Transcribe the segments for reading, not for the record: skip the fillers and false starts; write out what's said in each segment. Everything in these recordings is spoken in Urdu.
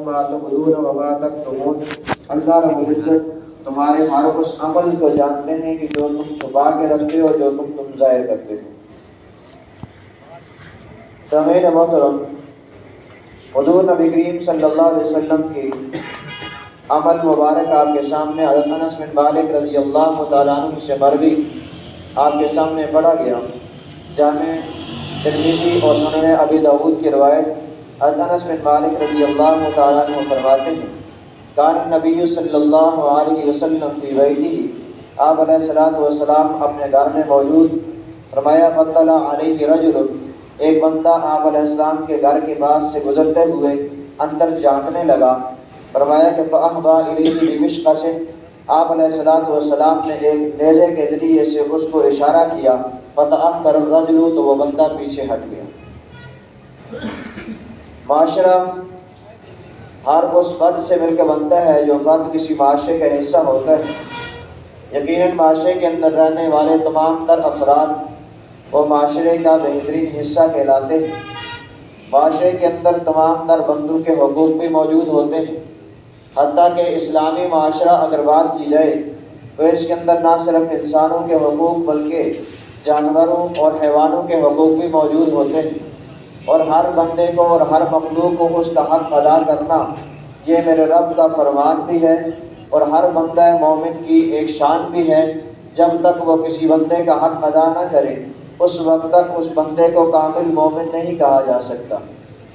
ما تبدون وما تكتمون۔ اللہ رب العزت تمہارے ہر اس عمل کو جانتے ہیں کہ جو تم چھپا کے رکھتے ہو، جو تم ظاہر کرتے ہو۔ سامعین محترم، حضور نبی کریم صلی اللہ علیہ وسلم کی عمل مبارک آپ کے سامنے حضرت انس بن مالک رضی اللہ تعالیٰ عنہ سے مروی آپ کے سامنے پڑھا گیا۔ جامع ترمذی اور سنن ابی داؤد کی روایت، حضرت انس بن مالک رضی اللہ تعالیٰ عنہ فرماتے ہیں کان نبی صلی اللہ علیہ وسلم فی بیتہ، آپ علیہ الصلوۃ والسلام اپنے گھر میں موجود۔ فرمایا فطلع علیہ رجل، ایک بندہ آپ علیہ السلام کے گھر کے پاس سے گزرتے ہوئے اندر جھانکنے لگا۔ فرمایا کہ فأحبا الیہ بمشقۃ، آپ علیہ الصلوۃ والسلام نے ایک نیزے کے ذریعے سے اس کو اشارہ کیا۔ فتأخر الرجل، تو وہ بندہ پیچھے ہٹ گیا۔ معاشرہ ہر اس فرد سے مل کے بنتا ہے جو فرد کسی معاشرے کا حصہ ہوتا ہے۔ یقیناً معاشرے کے اندر رہنے والے تمام تر افراد وہ معاشرے کا بہترین حصہ کہلاتے ہیں۔ معاشرے کے اندر تمام تر بندوں کے حقوق بھی موجود ہوتے ہیں، حتیٰ کہ اسلامی معاشرہ اگر بات کی جائے تو اس کے اندر نہ صرف انسانوں کے حقوق بلکہ جانوروں اور حیوانوں کے حقوق بھی موجود ہوتے ہیں، اور ہر بندے کو اور ہر مخلوق کو اس کا حق ادا کرنا یہ میرے رب کا فرمان بھی ہے، اور ہر بندہ مومن کی ایک شان بھی ہے۔ جب تک وہ کسی بندے کا حق ادا نہ کرے اس وقت تک اس بندے کو کامل مومن نہیں کہا جا سکتا۔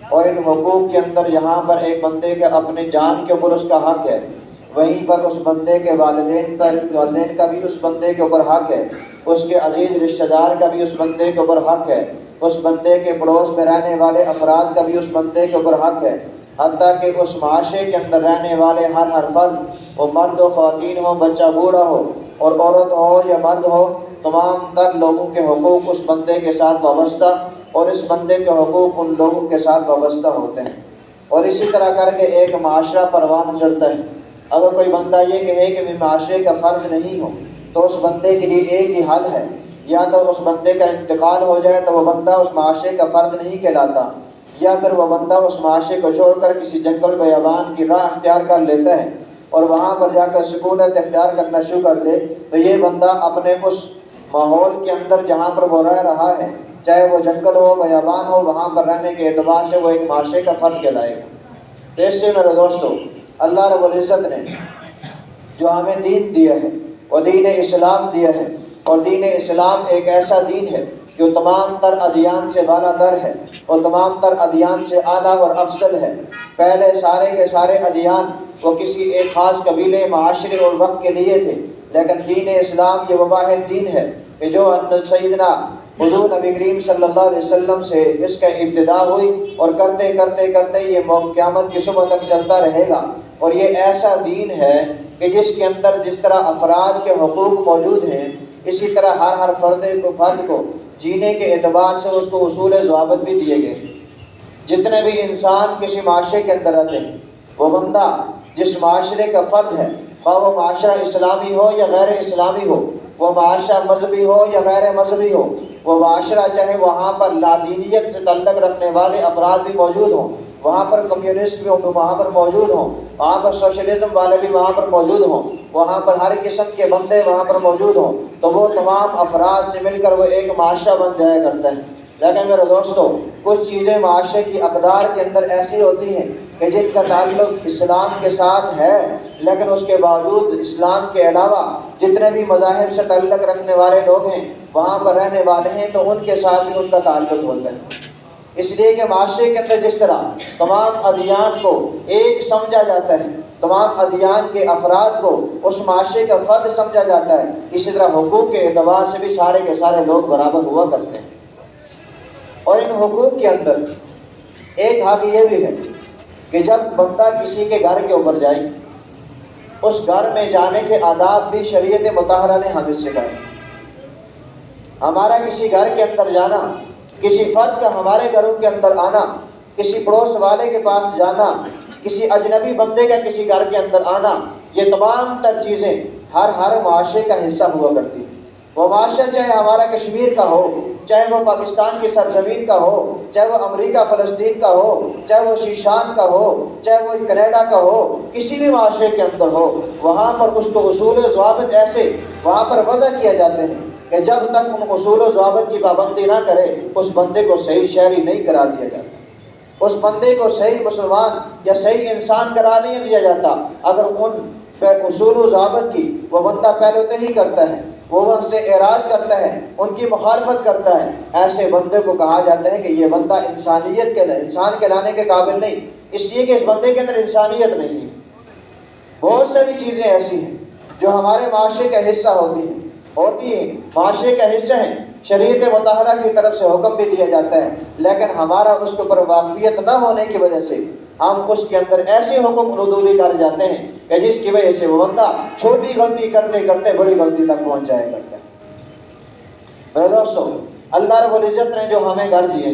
اور ان حقوق کے اندر یہاں پر ایک بندے کے اپنے جان کے اوپر اس کا حق ہے، وہیں پر اس بندے کے والدین کا بھی اس بندے کے اوپر حق ہے، اس کے عزیز رشتہ دار کا بھی اس بندے کے اوپر حق ہے، اس بندے کے پڑوس میں رہنے والے افراد کا بھی اس بندے کے اوپر حق ہے، حتیٰ کہ اس معاشرے کے اندر رہنے والے ہر فرد، وہ مرد و خواتین ہو، بچہ بوڑھا ہو اور عورت ہو یا مرد ہو، تمام تر لوگوں کے حقوق اس بندے کے ساتھ وابستہ، اور اس بندے کے حقوق ان لوگوں کے ساتھ وابستہ ہوتے ہیں۔ اور اسی طرح کر کے ایک معاشرہ پروان چڑھتا ہے۔ اگر کوئی بندہ یہ کہے کہ میں معاشرے کا فرد نہیں ہوں تو اس بندے کے لیے ایک ہی حل ہے، یا تو اس بندے کا انتقال ہو جائے تو وہ بندہ اس معاشرے کا فرد نہیں کہلاتا، یا پھر وہ بندہ اس معاشرے کو چھوڑ کر کسی جنگل بیابان کی راہ اختیار کر لیتا ہے اور وہاں پر جا کر سکونت اختیار کرنا شروع کر دے، تو یہ بندہ اپنے اس ماحول کے اندر جہاں پر وہ رہ رہا ہے، چاہے وہ جنگل ہو بیابان ہو، وہاں پر رہنے کے اعتبار سے وہ ایک معاشرے کا فرد کہلائے گا۔ تو اس سے میرے دوستو، اللہ رب العزت نے جو ہمیں دین دیا ہے وہ دین اسلام دیا ہے، اور دین اسلام ایک ایسا دین ہے جو تمام تر ادیان سے بالا تر ہے اور تمام تر ادیان سے اعلیٰ اور افضل ہے۔ پہلے سارے کے سارے ادیان وہ کسی ایک خاص قبیلے، معاشرے اور وقت کے لیے تھے، لیکن دین اسلام یہ وہ واحد دین ہے کہ جو سیدنا حضور نبی کریم صلی اللہ علیہ وسلم سے اس کا ابتدا ہوئی، اور کرتے کرتے کرتے یہ قیامت کی صبح تک چلتا رہے گا۔ اور یہ ایسا دین ہے کہ جس کے اندر جس طرح افراد کے حقوق موجود ہیں، اسی طرح ہر فرد کو جینے کے اعتبار سے اس کو اصول ضوابط بھی دیے گئے۔ جتنے بھی انسان کسی معاشرے کے اندر رہتے ہیں، وہ بندہ جس معاشرے کا فرد ہے، خواہ وہ معاشرہ اسلامی ہو یا غیر اسلامی ہو، وہ معاشرہ مذہبی ہو یا غیر مذہبی ہو، وہ معاشرہ چاہے وہاں پر لادینیت سے تعلق رکھنے والے افراد بھی موجود ہوں، وہاں پر کمیونسٹ بھی وہاں پر موجود ہوں، وہاں پر سوشلزم والے بھی وہاں پر موجود ہوں، وہاں پر ہر قسم کے بندے وہاں پر موجود ہوں، تو وہ تمام افراد سے مل کر وہ ایک معاشرہ بن جایا کرتا ہے۔ لیکن میرے دوستو، کچھ چیزیں معاشرے کی اقدار کے اندر ایسی ہوتی ہیں کہ جن کا تعلق اسلام کے ساتھ ہے، لیکن اس کے باوجود اسلام کے علاوہ جتنے بھی مذاہب سے تعلق رکھنے والے لوگ ہیں، وہاں پر رہنے والے ہیں، تو ان کے ساتھ بھی ان کا تعلق ہوتا ہے۔ اس لیے کہ معاشرے کے اندر جس طرح تمام ادیان کو ایک سمجھا جاتا ہے، تمام ادیان کے افراد کو اس معاشرے کا فرد سمجھا جاتا ہے، اسی طرح حقوق کے اعتبار سے بھی سارے کے سارے لوگ برابر ہوا کرتے ہیں۔ اور ان حقوق کے اندر ایک حق یہ بھی ہے کہ جب بندہ کسی کے گھر کے اوپر جائے، اس گھر میں جانے کے آداب بھی شریعت مطہرہ نے ہمیں سکھائے۔ ہمارا کسی گھر کے اندر جانا، کسی فرد کا ہمارے گھروں کے اندر آنا، کسی پڑوس والے کے پاس جانا، کسی اجنبی بندے کا کسی گھر کے اندر آنا، یہ تمام تر چیزیں ہر معاشرے کا حصہ ہوا کرتی ہیں۔ وہ معاشرہ چاہے ہمارا کشمیر کا ہو، چاہے وہ پاکستان کی سرزمین کا ہو، چاہے وہ امریکہ فلسطین کا ہو، چاہے وہ شیشان کا ہو، چاہے وہ کینیڈا کا ہو، کسی بھی معاشرے کے اندر ہو، وہاں پر اس کو اصول و ضوابط ایسے وہاں پر وضع کیے جاتے ہیں کہ جب تک ان اصول و ضوابط کی پابندی نہ کرے اس بندے کو صحیح شہری نہیں قرار دیا جاتا، اس بندے کو صحیح مسلمان یا صحیح انسان قرار نہیں دیا جاتا اگر ان اصول و ضوابط کی وہ بندہ پہلے ہی کرتا ہے، وہ ان سے اعراض کرتا ہے، ان کی مخالفت کرتا ہے، ایسے بندے کو کہا جاتا ہے کہ یہ بندہ انسان کہلانے کے قابل نہیں، اس لیے کہ اس بندے کے اندر انسانیت نہیں ہے۔ بہت ساری چیزیں ایسی ہیں جو ہمارے معاشرے کا حصہ ہوتی ہیں، معاشرے کا حصہ ہیں، شریعت مطہرہ کی طرف سے حکم بھی دیا جاتا ہے، لیکن ہمارا اس کے اوپر واقفیت نہ ہونے کی وجہ سے ہم اس کے اندر ایسے حکم ردودی کر جاتے ہیں کہ جس کی وجہ سے وہ بندہ چھوٹی غلطی کرتے کرتے بڑی غلطی تک پہنچ جایا کرتا ہے۔ میرے دوستو، اللہ رب العزت نے جو ہمیں گھر دیے،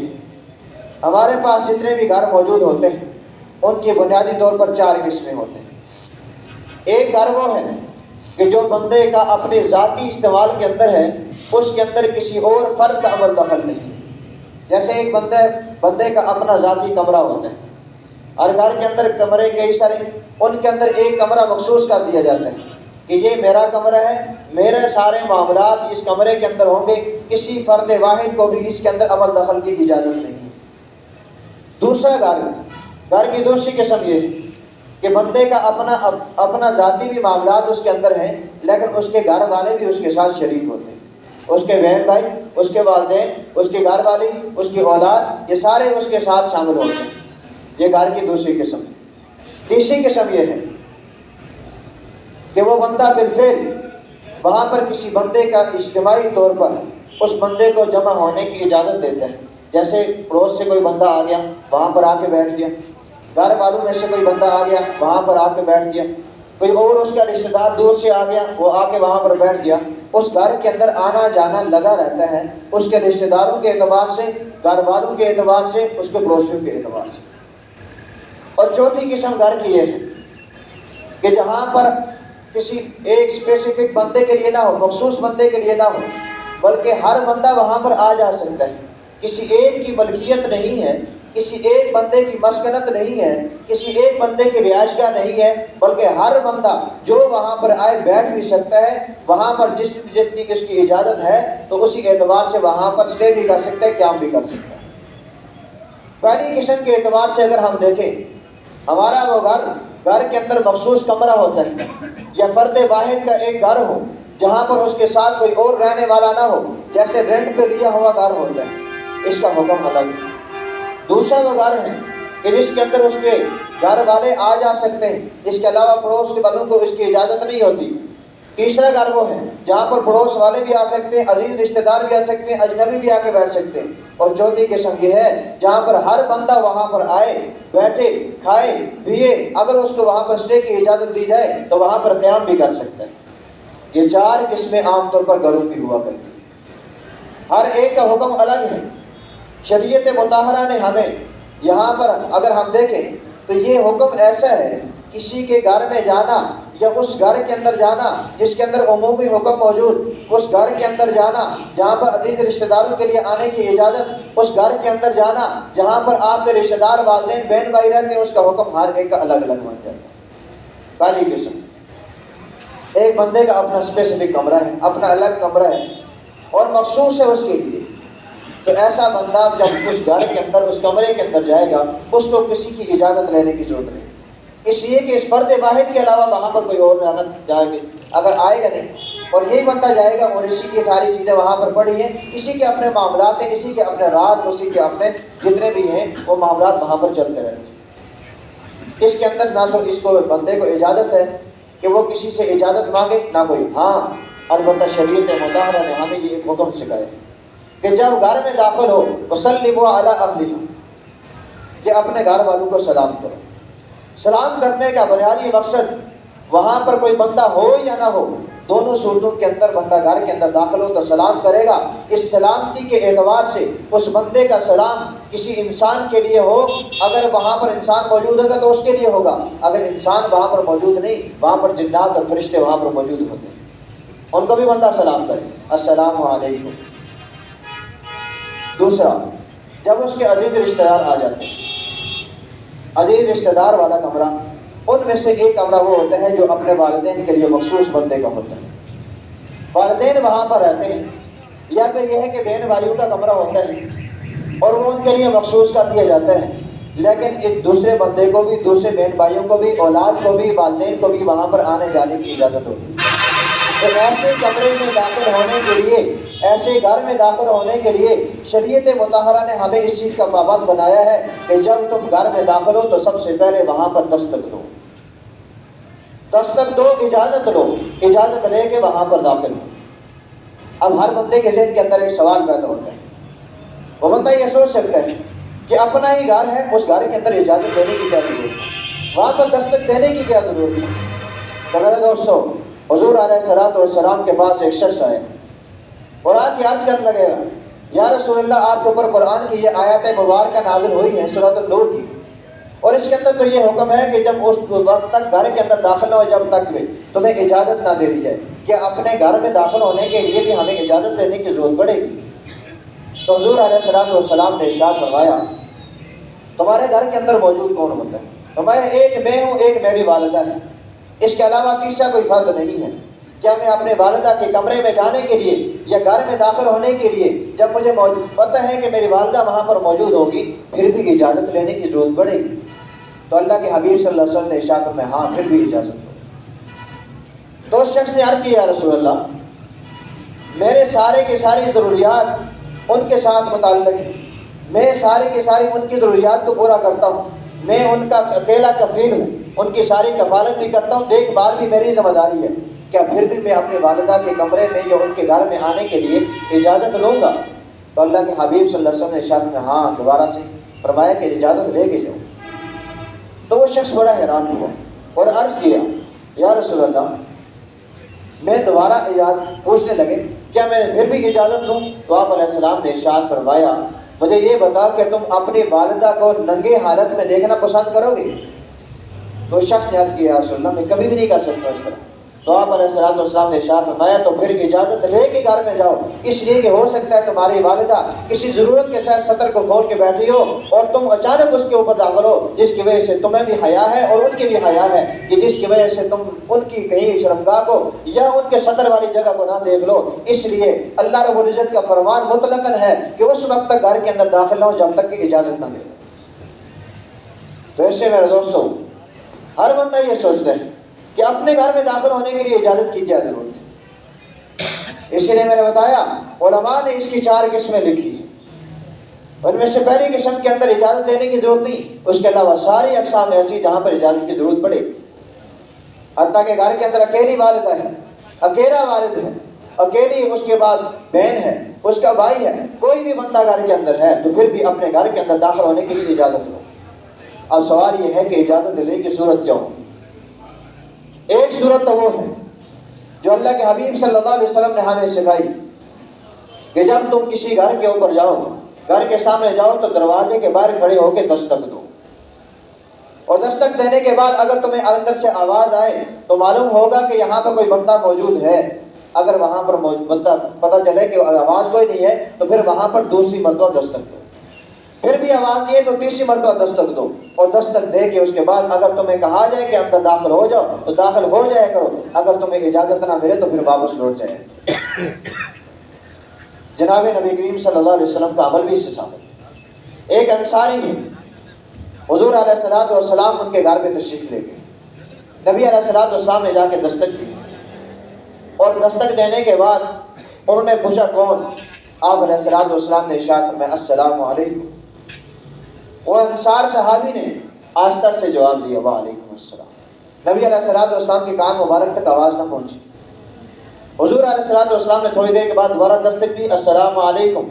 ہمارے پاس جتنے بھی گھر موجود ہوتے ہیں ان کی بنیادی طور پر 4 قسمیں ہوتے ہیں۔ ایک گھر وہ ہے کہ جو بندے کا اپنے ذاتی استعمال کے اندر ہے، اس کے اندر کسی اور فرد کا عمل دخل نہیں ہے۔ جیسے ایک بندے کا اپنا ذاتی کمرہ ہوتا ہے، اور گھر کے اندر کمرے کئی سارے، ان کے اندر ایک کمرہ مخصوص کر دیا جاتا ہے کہ یہ میرا کمرہ ہے، میرے سارے معاملات اس کمرے کے اندر ہوں گے، کسی فرد واحد کو بھی اس کے اندر عمل دخل کی اجازت نہیں ہے۔ دوسرا گھر کی دوسری قسم یہ ہے کہ بندے کا اپنا ذاتی بھی معاملات اس کے اندر ہیں، لیکن اس کے گھر والے بھی اس کے ساتھ شریک ہوتے ہیں، اس کے بہن بھائی، اس کے والدین، اس کی گھر والی، اس کی اولاد، یہ سارے اس کے ساتھ شامل ہوتے ہیں۔ یہ گھر کی دوسری قسم ہے۔ تیسری قسم یہ ہے کہ وہ بندہ بالفعل وہاں پر کسی بندے کا اجتماعی طور پر اس بندے کو جمع ہونے کی اجازت دیتا ہے۔ جیسے پڑوس سے کوئی بندہ آ گیا، وہاں پر آ کے بیٹھ گیا، گھر والوں میں سے کوئی بندہ آ گیا، وہاں پر آ کے بیٹھ گیا، کوئی اور اس کا رشتہ دار دور سے آ گیا، وہ آ کے وہاں پر بیٹھ گیا، اس گھر کے اندر آنا جانا لگا رہتا ہے، اس کے رشتہ داروں کے اعتبار سے، گھر والوں کے اعتبار سے، اس کے پڑوسیوں کے اعتبار سے۔ اور چوتھی قسم گھر کی یہ ہے کہ جہاں پر کسی ایک اسپیسیفک بندے کے لیے نہ ہو، مخصوص بندے کے لیے نہ ہو، بلکہ ہر بندہ وہاں پر آ جا سکتا ہے، کسی ایک کی ملکیت نہیں ہے، کسی ایک بندے کی مسکنت نہیں ہے، کسی ایک بندے کی رہائش گاہ نہیں ہے، بلکہ ہر بندہ جو وہاں پر آئے بیٹھ بھی سکتا ہے، وہاں پر جتنی اس کی اجازت ہے تو اسی اعتبار سے وہاں پر اسٹے بھی کر سکتا ہے، قیام بھی کر سکتا ہے۔ پہلی قسم کے اعتبار سے اگر ہم دیکھیں، ہمارا وہ گھر کے اندر مخصوص کمرہ ہوتا ہے، یا فرد واحد کا ایک گھر ہو جہاں پر اس کے ساتھ کوئی اور رہنے والا نہ ہو، جیسے رینٹ پہ لیا ہوا گھر ہوتا ہے، اس کا حکم الگ ہے۔ دوسرا وہ گھر ہے کہ جس کے اندر اس کے گھر والے آ جا سکتے ہیں، اس کے علاوہ پڑوس کے والوں کو اس کی اجازت نہیں ہوتی۔ تیسرا گھر وہ ہے جہاں پر پڑوس والے بھی آ سکتے ہیں، عزیز رشتہ دار بھی آ سکتے ہیں، اجنبی بھی آ کے بیٹھ سکتے ہیں۔ اور چوتھی قسم یہ ہے جہاں پر ہر بندہ وہاں پر آئے، بیٹھے، کھائے، پیے، اگر اس کو وہاں پر اسٹے کی اجازت دی جائے تو وہاں پر قیام بھی کر سکتا ہے۔ یہ 4 قسمیں عام طور پر گھروں کی ہوا کرتی ہیں، ہر ایک کا حکم الگ ہے۔ شریعت مطہرہ نے ہمیں یہاں پر اگر ہم دیکھیں تو یہ حکم ایسا ہے، کسی کے گھر میں جانا یا اس گھر کے اندر جانا جس کے اندر عمومی حکم موجود، اس گھر کے اندر جانا جہاں پر عزیز رشتہ داروں کے لیے آنے کی اجازت، اس گھر کے اندر جانا جہاں پر آپ کے رشتہ دار، والدین، بہن بھائی رہتے ہیں، اس کا حکم ہر ایک کا الگ الگ بن جاتا ہے۔ پہلی قسم، ایک بندے کا اپنا اسپیسیفک کمرہ ہے، اپنا الگ کمرہ ہے اور مخصوص ہے اس کے لیے، تو ایسا بندہ جب اس گھر کے اندر، اس کمرے کے اندر جائے گا، اس کو کسی کی اجازت لینے کی ضرورت نہیں، اس لیے کہ اس فرد واحد کے علاوہ وہاں پر کوئی اور جائے گا، اگر آئے گا نہیں، اور یہی بندہ جائے گا اور اسی کی ساری چیزیں وہاں پر پڑی ہیں، اسی کے اپنے معاملات ہیں، اسی کے اپنے راز، اسی کے اپنے جتنے بھی ہیں وہ معاملات وہاں پر چلتے رہتے ہیں۔ اس کے اندر نہ تو اس کو بندے کو اجازت ہے کہ وہ کسی سے اجازت مانگے، نہ کوئی، ہاں البتہ شریعت مطہرہ نے ہمیں یہ ایک حکم سکھایا کہ جب گھر میں داخل ہو وسلموا علی اہلہ، کہ اپنے گھر والوں کو سلام کرو۔ سلام کرنے کا بنیادی مقصد وہاں پر کوئی بندہ ہو یا نہ ہو، دونوں صورتوں کے اندر بندہ گھر کے اندر داخل ہو تو سلام کرے گا۔ اس سلامتی کے اعتبار سے اس بندے کا سلام کسی انسان کے لیے ہو، اگر وہاں پر انسان موجود ہوگا تو اس کے لیے ہوگا، اگر انسان وہاں پر موجود نہیں، وہاں پر جنات اور فرشتے وہاں پر موجود ہوتے ہیں، ان کو بھی بندہ سلام کرے السلام علیکم۔ دوسرا، جب اس کے عزیز رشتہ دار آ جاتے ہیں، عزیز رشتہ دار والا کمرہ، ان میں سے ایک کمرہ وہ ہوتا ہے جو اپنے والدین کے لیے مخصوص بندے کا ہوتا ہے، والدین وہاں پر رہتے ہیں، یا پھر یہ ہے کہ بہن بھائیوں کا کمرہ ہوتا ہے اور وہ ان کے لیے مخصوص کر دیا جاتا ہے، لیکن ایک دوسرے بندے کو بھی، دوسرے بہن بھائیوں کو بھی، اولاد کو بھی، والدین کو بھی وہاں پر آنے جانے کی اجازت ہوتی ہے۔ تو ایسے کمرے میں داخل ہونے کے لیے، ایسے گھر میں داخل ہونے کے لیے شریعت مطہرہ نے ہمیں اس چیز کا پابند بنایا ہے کہ جب تم گھر میں داخل ہو تو سب سے پہلے وہاں پر دستک دو، دستک دو، اجازت لو، اجازت لے کے وہاں پر داخل ہو۔ اب ہر بندے کے ذہن کے اندر ایک سوال پیدا ہوتا ہے، وہ بندہ یہ سوچ سکتا ہے کہ اپنا ہی گھر ہے، اس گھر کے اندر اجازت دینے کی کیا ضرورت ہے، وہاں پر دستک دینے کی کیا ضرورت ہے؟ تو میرے دوستو، حضور علیہ الصلوۃ والسلام کے پاس ایک شخص آئے اور آ کے عرض کرنے لگے گا، یا رسول اللہ، آپ کے اوپر قرآن کی یہ آیت مبارکہ نازل ہوئی ہیں سورۃ النور کی، اور اس کے اندر تو یہ حکم ہے کہ جب اس وقت تک گھر کے اندر داخل نہ ہو جب تک بھی تمہیں اجازت نہ دے دی جائے، کہ اپنے گھر میں داخل ہونے کے لیے بھی ہمیں اجازت دینے کی ضرورت پڑے گی۔ تو حضور علیہ الصلوۃ والسلام نے ارشاد فرمایا، تمہارے گھر کے اندر موجود کون ہوتا ہے؟ فرمایا، ایک میں ہوں، ایک میری والدہ ہے، اس کے علاوہ تیسرا کوئی فرد نہیں ہے۔ کیا میں اپنے والدہ کے کمرے میں جانے کے لیے یا گھر میں داخل ہونے کے لیے جب مجھے پتہ ہے کہ میری والدہ وہاں پر موجود ہوگی پھر بھی اجازت لینے کی ضرورت پڑے گی؟ تو اللہ کے حبیب صلی اللہ علیہ وسلم نے ارشاد فرمایا، ہاں پھر بھی اجازت دو۔ تو اس شخص نے عرض کیا، یا رسول اللہ، میرے سارے کی ساری ضروریات ان کے ساتھ متعلق ہیں، میں ساری کی ساری ان کی ضروریات کو پورا کرتا ہوں، میں ان کا اکیلا کفیل ہوں، ان کی ساری کفالت بھی کرتا ہوں، دیکھ بھال بھی میری ذمہ داری ہے، کیا پھر بھی میں اپنی والدہ کے کمرے میں یا ان کے گھر میں آنے کے لیے اجازت لوں گا؟ تو اللہ کے حبیب صلی اللہ علیہ وسلم نے ارشاد میں ہاں دوبارہ سے فرمایا کہ اجازت لے کے جاؤ۔ تو وہ شخص بڑا حیران ہوا اور عرض کیا، یا رسول اللہ، میں دوبارہ اجازت پوچھنے لگے، کیا میں پھر بھی اجازت دوں؟ تو آپ علیہ السلام نے ارشاد فرمایا، مجھے یہ بتا کہ تم اپنی والدہ کو ننگے حالت میں دیکھنا پسند کرو گے؟ تو شخص نے عرض کیا، یا رسول اللہ، میں کبھی بھی نہیں کر سکتا اس طرح۔ تو آپ علیہ السلام نے ارشاد فرمایا، تو پھر اجازت لے کے گھر میں جاؤ، اس لیے کہ ہو سکتا ہے تمہاری والدہ کسی ضرورت کے ساتھ سطر کو کھول کے بیٹھی ہو اور تم اچانک اس کے اوپر داخل ہو، جس کی وجہ سے تمہیں بھی حیا ہے اور ان کی بھی حیا ہے، کہ جس کی وجہ سے تم ان کی کہیں شرمگاہ کو یا ان کے سطر والی جگہ کو نہ دیکھ لو۔ اس لیے اللہ رب العزت کا فرمان مطلقاً ہے کہ اس وقت تک گھر کے اندر داخل نہ ہو جب تک کہ اجازت نہ دے۔ تو اس سے میرے دوستوں، ہر بندہ یہ سوچتا ہے کہ اپنے گھر میں داخل ہونے کے لیے اجازت کی کیا ضرورت ہے؟ اسی لیے میں نے بتایا، علماء نے اس کی 4 قسمیں لکھی ہیں، ان میں سے پہلی قسم کے اندر اجازت لینے کی ضرورت نہیں، اس کے علاوہ ساری اقسام ایسی جہاں پر اجازت کی ضرورت پڑے، حتیٰ کہ گھر کے اندر اکیلی والدہ ہے، اکیلا والد ہے، اکیلی اس کے بعد بہن ہے، اس کا بھائی ہے، کوئی بھی بندہ گھر کے اندر ہے تو پھر بھی اپنے گھر کے اندر داخل ہونے کے لیے اجازت دو۔ اب سوال یہ ہے کہ اجازت لینے کی صورت کیا ہو؟ ایک صورت تو وہ ہے جو اللہ کے حبیب صلی اللہ علیہ وسلم نے ہمیں سکھائی کہ جب تم کسی گھر کے اوپر جاؤ، گھر کے سامنے جاؤ تو دروازے کے باہر کھڑے ہو کے دستک دو، اور دستک دینے کے بعد اگر تمہیں اندر سے آواز آئے تو معلوم ہوگا کہ یہاں پر کوئی بندہ موجود ہے۔ اگر وہاں پر بندہ پتہ چلے کہ آواز کوئی نہیں ہے تو پھر وہاں پر دوسری مرتبہ دستک دو، پھر بھی آواز نہیں ہے تو تیسری مرتبہ دستک دو، اور دستک دے کے اس کے بعد اگر تمہیں کہا جائے کہ اندر داخل ہو جاؤ تو داخل ہو جایا کرو، اگر تمہیں اجازت نہ ملے تو پھر واپس لوٹ جائے۔ جناب نبی کریم صلی اللہ علیہ وسلم کا عمل بھی اس سے ثابت ہے۔ ایک انصاری ہے، حضور علیہ الصلوۃ والسلام ان کے گھر پہ تشریف لے گئے، نبی علیہ الصلوۃ والسلام نے جا کے دستک دی، اور دستک دینے کے بعد انہوں نے پوچھا کون؟ آپ علیہ الصلوۃ والسلام نے ارشاد فرمایا السلام علیکم۔ وہ انصار صحابی نے آہستہ سے جواب دیا وعلیکم السلام۔ نبی علیہ الصلوۃ والسلام کے کان مبارک تک آواز نہ پہنچی۔ حضور علیہ الصلوۃ والسلام نے تھوڑی دیر کے بعد دوبارہ دستک دی، السلام علیکم۔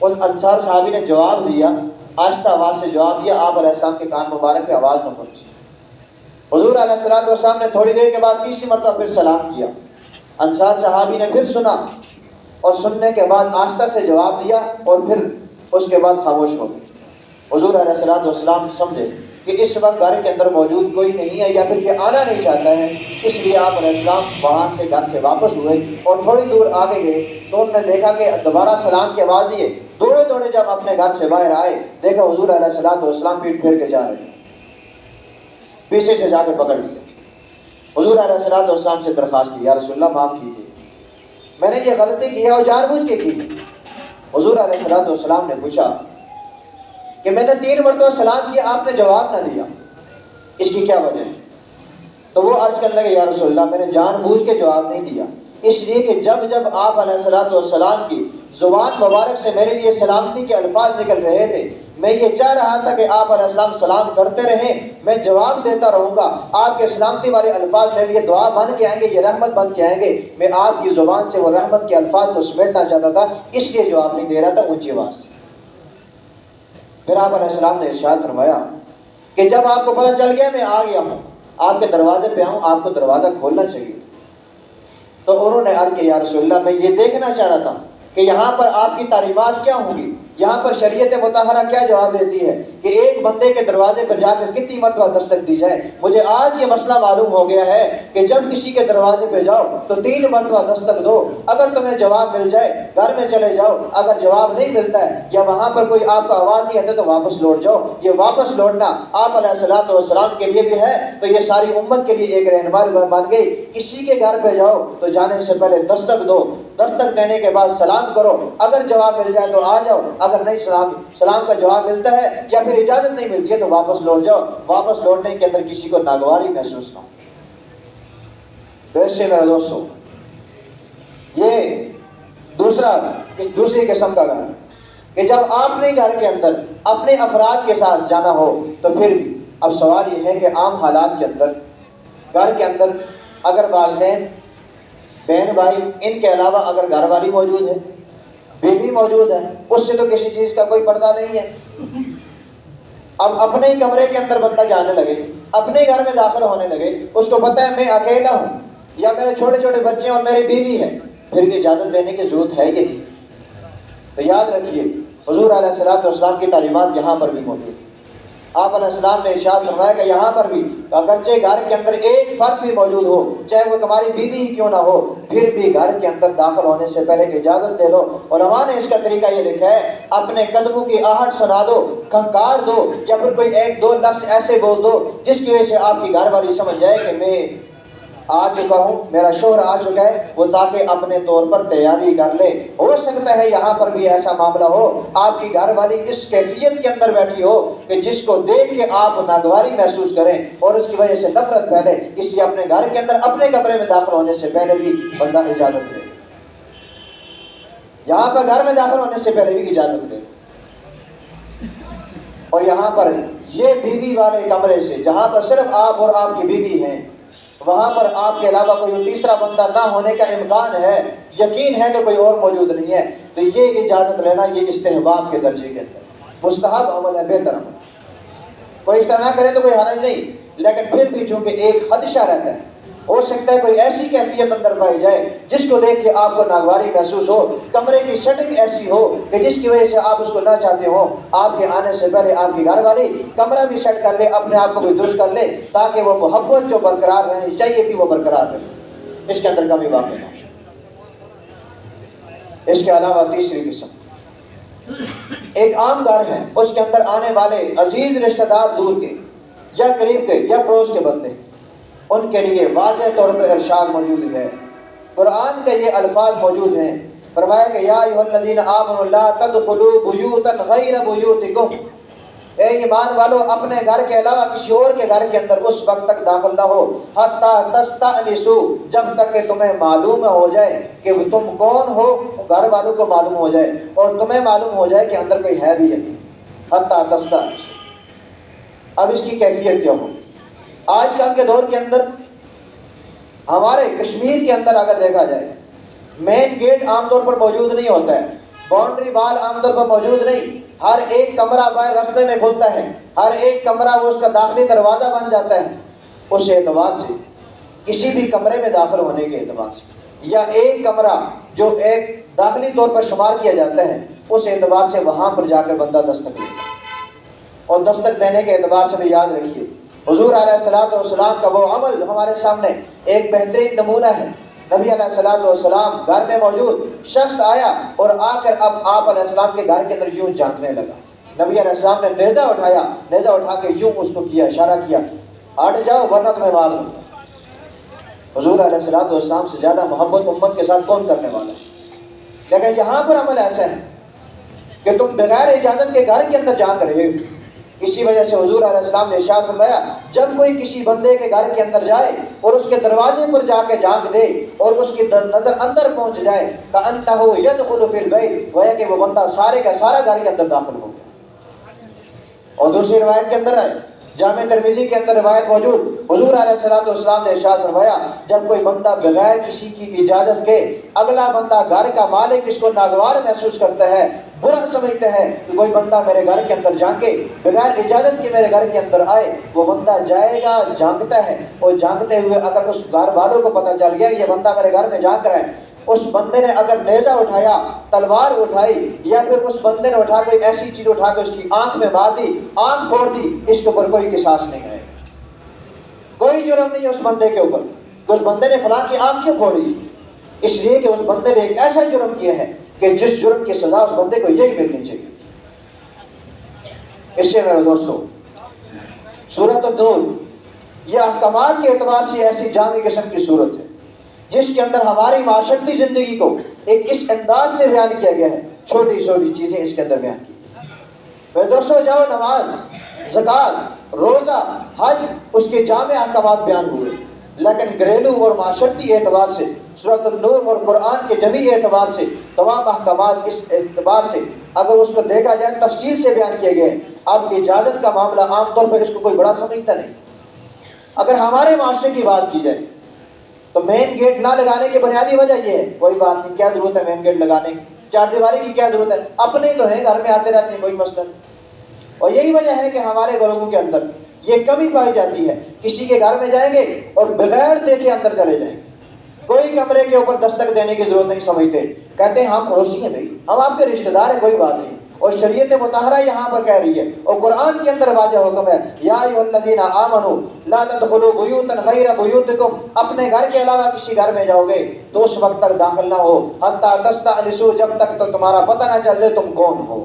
اس انصار صحابی نے جواب دیا، آہستہ آواز سے جواب دیا، آپ علیہ السلام کے کان مبارک پہ آواز نہ پہنچی۔ حضور علیہ الصلوۃ والسلام نے تھوڑی دیر کے بعد تیسری مرتبہ پھر سلام کیا، انصار صحابی نے پھر سنا، اور سننے کے بعد آہستہ سے جواب دیا، اور پھر اس کے بعد خاموش ہو گئے۔ حضور علیہ الصلوۃ والسلام سمجھے کہ اس وقت گھر کے اندر موجود کوئی نہیں ہے یا پھر یہ آنا نہیں چاہتا ہے، اس لیے آپ علیہ السلام وہاں سے گھر سے واپس ہوئے اور تھوڑی دور آگے گئے تو انہوں نے دیکھا کہ دوبارہ سلام کی آواز دیے، دوڑے دوڑے جب اپنے گھر سے باہر آئے دیکھا حضور علیہ السلام پیٹ پھیر کے جا رہے ہیں، پیچھے سے جا کے پکڑ لیا۔ حضور علیہ السلام سے درخواست کی، یا رسول اللہ معاف کیجیے، میں نے یہ غلطی کی ہے اور جان بوجھ کے کی۔ حضور علیہ السلام نے پوچھا کہ میں نے 3 مرتبہ سلام کیا، آپ نے جواب نہ دیا، اس کی کیا وجہ ہے؟ تو وہ عرض کرنے لگے، یا رسول اللہ میں نے جان بوجھ کے جواب نہیں دیا، اس لیے کہ جب آپ علیہ السلام کی زبان مبارک سے میرے لیے سلامتی کے الفاظ نکل رہے تھے، میں یہ چاہ رہا تھا کہ آپ علیہ السلام سلام کرتے رہیں، میں جواب دیتا رہوں گا، آپ کے سلامتی والے الفاظ میرے لیے دعا بن کے آئیں گے، یہ رحمت بن کے آئیں گے، میں آپ کی زبان سے وہ رحمت کے الفاظ کو سمیٹنا چاہتا تھا، اس لیے جواب نہیں دے رہا تھا اونچی آواز سے۔ پھر آپ علیہ السلام نے ارشاد فرمایا کہ جب آپ کو پتہ چل گیا میں آ گیا ہوں، آپ کے دروازے پہ آؤں، آپ کو دروازہ کھولنا چاہیے۔ تو انہوں نے عرض کیا، یا رسول اللہ میں یہ دیکھنا چاہ رہا تھا کہ یہاں پر آپ کی تعلیمات کیا ہوں گی، یہاں پر شریعت مطہرہ کیا جواب دیتی ہے کہ ایک بندے کے دروازے پر جا کر کتنی مرتبہ دستک دی جائے۔ مجھے آج یہ مسئلہ معلوم ہو گیا ہے کہ جب کسی کے دروازے پہ جاؤ تو 3 مرتبہ دستک دو، اگر تمہیں جواب مل جائے گھر میں چلے جاؤ، اگر جواب نہیں ملتا ہے یا وہاں پر کوئی آپ کا آواز نہیں آتا تو واپس لوٹ جاؤ۔ یہ واپس لوٹنا آپ علیہ السلام کے لیے بھی ہے تو یہ ساری امت کے لیے ایک رہنمائی بن گئی۔ کسی کے گھر پہ جاؤ تو جانے سے پہلے دستک دو، دستک دینے کے بعد سلام کرو، اگر جواب مل جائے تو آ جاؤ، اگر نہیں سلام کا جواب ملتا ہے یا پھر اجازت نہیں ملتی ہے تو واپس لوٹ جاؤ۔ واپس لوٹنے کے اندر کسی کو ناگواری محسوس نہ ہو۔ ویسے میرے دوستوں، یہ دوسری قسم کا گھر کہ جب آپ نے گھر کے اندر اپنے افراد کے ساتھ جانا ہو تو پھر بھی اب سوال یہ ہے کہ عام حالات کے اندر گھر کے اندر اگر والدین، بہن بھائی، ان کے علاوہ اگر گھر والی موجود ہے، بیوی موجود ہے، اس سے تو کسی چیز کا کوئی پردہ نہیں ہے۔ اب اپنے ہی کمرے کے اندر بندہ جانے لگے، اپنے گھر میں داخل ہونے لگے، اس کو پتہ ہے میں اکیلا ہوں یا میرے چھوٹے چھوٹے بچے اور میری بیوی ہے، پھر بھی اجازت دینے کی ضرورت ہے یہ نہیں۔ تو یاد رکھیے حضور علیہ السلام کی تعلیمات یہاں پر بھی موجود ہیں۔ آپ علیہ السلام نے ارشاد فرمایا کہ یہاں پر بھی اگرچہ گھر کے اندر ایک فرد بھی موجود ہو، چاہے وہ تمہاری بیوی ہی کیوں نہ ہو، پھر بھی گھر کے اندر داخل ہونے سے پہلے اجازت دے لو۔ علماء نے اس کا طریقہ یہ لکھا ہے، اپنے قدموں کی آہٹ سنا دو، کھنکار دو، یا پھر کوئی 1-2 لفظ ایسے بول دو جس کی وجہ سے آپ کی گھر والی سمجھ جائے کہ میں آ چکا ہوں، میرا شوہر آ چکا ہے، وہ تاکہ اپنے طور پر تیاری کر لے۔ ہو سکتا ہے یہاں پر بھی ایسا معاملہ ہو، آپ کی گھر والی اس کیفیت کے اندر بیٹھی ہو کہ جس کو دیکھ کے آپ ناگواری محسوس کریں اور اس کی وجہ سے نفرت پھیلے، اس لیے اپنے گھر کے اندر اپنے کمرے میں داخل ہونے سے پہلے بھی بندہ اجازت دے، یہاں پر گھر میں داخل ہونے سے پہلے بھی اجازت دے۔ اور یہاں پر یہ بیوی والے کمرے سے جہاں پر صرف آپ اور آپ کی بیوی ہیں، وہاں پر آپ کے علاوہ کوئی تیسرا بندہ نہ ہونے کا امکان ہے، یقین ہے کہ کوئی اور موجود نہیں ہے، تو یہ اجازت لینا یہ استحباب کے درجے کے اندر مستحب عمل ہے، بہتر عمل۔ کوئی اس طرح نہ کرے تو کوئی حرج نہیں، لیکن پھر بھی چونکہ ایک خدشہ رہتا ہے، ہو سکتا ہے کوئی ایسی کیفیت اندر پائی جائے جس کو دیکھ کے آپ کو ناگواری محسوس ہو، کمرے کی سیٹنگ ایسی ہو کہ جس کی وجہ سے آپ اس کو نہ چاہتے ہو، آپ کے آنے سے پہلے آپ کی گھر والی کمرہ بھی سیٹ کر لے، اپنے آپ کو بھی درست کر لے تاکہ وہ محبت جو برقرار رہنی چاہیے تھی وہ برقرار رہے، اس کے اندر کمی واقع نہ ہو۔ اس کے علاوہ تیسری قسم ایک عام گھر ہے، اس کے اندر آنے والے عزیز رشتہ دار دور کے یا قریب کے یا پڑوس کے بندے، ان کے لیے واضح طور پر ارشاد موجود ہے، قرآن کے یہ الفاظ موجود ہیں، فرمایا کہ یا ایھا الذین آمنوا لا تدخلوا بیوتا غیر بیوتکم، اے ایمان والو اپنے گھر کے علاوہ کسی اور کے گھر کے اندر اس وقت تک داخل نہ ہو حتی تستأنسوا، جب تک کہ تمہیں معلوم نہ ہو جائے کہ تم کون ہو، گھر والوں کو معلوم ہو جائے اور تمہیں معلوم ہو جائے کہ اندر کوئی ہے بھی یا نہیں، حتی تستأنسوا۔ اب اس کی کیفیت کیا ہو؟ آج کل کے دور کے اندر ہمارے کشمیر کے اندر اگر دیکھا جائے، مین گیٹ عام طور پر موجود نہیں ہوتا ہے، باؤنڈری وال عام طور پر موجود نہیں، ہر ایک کمرہ باہر رستے میں کھلتا ہے، ہر ایک کمرہ وہ اس کا داخلی دروازہ بن جاتا ہے۔ اس اعتبار سے کسی بھی کمرے میں داخل ہونے کے اعتبار سے یا ایک کمرہ جو ایک داخلی طور پر شمار کیا جاتا ہے، اس اعتبار سے وہاں پر جا کر بندہ دستک لیتا ہے۔ اور دستک دینے کے اعتبار سے بھی یاد رکھیے حضور علیہ الصلوۃ والسلام کا وہ عمل ہمارے سامنے ایک بہترین نمونہ ہے۔ نبی علیہ الصلوۃ والسلام گھر میں موجود، شخص آیا اور آ کر اب آپ علیہ السلام کے گھر کے اندر یوں جھانکنے لگا۔ نبی علیہ السلام نے نیزہ اٹھایا، نیزہ اٹھا کے یوں اس کو کیا، اشارہ کیا، ہٹ جاؤ ورنہ تمہیں مار دوں۔ حضور علیہ الصلوۃ والسلام سے زیادہ محبت امت کے ساتھ کون کرنے والا ہے؟ لیکن یہاں پر عمل ایسا ہے کہ تم بغیر اجازت کے گھر کے اندر جھانک رہے ہو۔ اسی وجہ سے حضور علیہ السلام نے ارشاد فرمایا جب کوئی کسی بندے کے گھر کے اندر جائے اور اس کے دروازے پر جا کے جھانک دے اور اس کی نظر اندر پہنچ جائے کأنہ یدخل فی البیت، گویا کہ وہ بندہ سارے کا سارا گھر کے اندر داخل ہو گیا۔ اور دوسری روایت کے اندر ہے، جامع ترمذی کے اندر روایت موجود، حضور علیہ الصلوۃ والسلام نے ارشاد فرمایا جب کوئی بندہ بغیر کسی کی اجازت کے، اگلا بندہ گھر کا مالک اس کو ناگوار محسوس کرتا ہے، برا سمجھتا ہے کہ کوئی بندہ میرے گھر کے اندر جھانکے، بغیر اجازت کے میرے گھر کے اندر آئے، وہ بندہ جائے گا جھانکتا ہے، اور جھانکتے ہوئے اگر اس گھر والوں کو پتہ چل گیا یہ بندہ میرے گھر میں جھانک رہا ہے، اس بندے نے اگر نیزہ اٹھایا، تلوار اٹھائی، یا پھر اس بندے نے اٹھا کوئی ایسی چیز اٹھا کے اس کی آنکھ میں مار دی، آنکھ پھوڑ دی، اس کے اوپر کوئی قصاص نہیں ہے، کوئی جرم نہیں ہے اس بندے کے اوپر کہ اس بندے نے فلاں کی آنکھ کیوں پھوڑی، اس لیے کہ اس بندے نے ایک ایسا جرم کیا ہے کہ جس جرم کی سزا اس بندے کو یہی ملنی چاہیے۔ اس سے میرے دوستو سورۃ النور یہ احکامات کے اعتبار سے ایسی جامع قسم کی صورت ہے جس کے اندر ہماری معاشرتی زندگی کو ایک اس انداز سے بیان کیا گیا ہے، چھوٹی چھوٹی چیزیں اس کے اندر بیان کی۔ میرے دوستو جاؤ نماز، زکوٰۃ، روزہ، حج، اس کے جامع احکامات بیان ہوئے، لیکن گھریلو اور معاشرتی اعتبار سے سورۃ النور اور قرآن کے جمعی اعتبار سے تمام احکامات اس اعتبار سے اگر اس کو دیکھا جائے تفصیل سے بیان کیے گئے۔ اب اجازت کا معاملہ عام طور پر اس کو کوئی بڑا سمجھتا نہیں۔ اگر ہمارے معاشرے کی بات کی جائے تو مین گیٹ نہ لگانے کی بنیادی وجہ یہ ہے، کوئی بات نہیں، کیا ضرورت ہے مین گیٹ لگانے کی، چار دیواری کی کیا ضرورت ہے، اپنے ہی تو ہیں، گھر میں آتے رہتے ہیں، کوئی مسئلہ نہیں۔ اور یہی وجہ ہے کہ ہمارے گھروں کے اندر یہ کمی پائی جاتی ہے، کسی کے گھر میں جائیں گے اور بغیر دیکھے اندر چلے جائیں گے، کوئی کمرے کے اوپر دستک دینے کی ضرورت نہیں سمجھتے، کہتے ہیں ہم پڑوسی ہیں بھائی، ہم آپ کے رشتہ دار ہیں، کوئی بات نہیں۔ اور شریعت مطہرہ یہاں پر کہہ رہی ہے، اور قرآن کے اندر واضح حکم ہے، یا ایھا الذین آمنوا لا تدخلوا بیوتا غیر بیوتکم، اپنے گھر کے علاوہ کسی گھر میں جاؤ گے تو اس وقت تک داخل نہ ہو حتی تستأنسوا، جب تک تو تمہارا پتہ نہ چل جائے تم کون ہو۔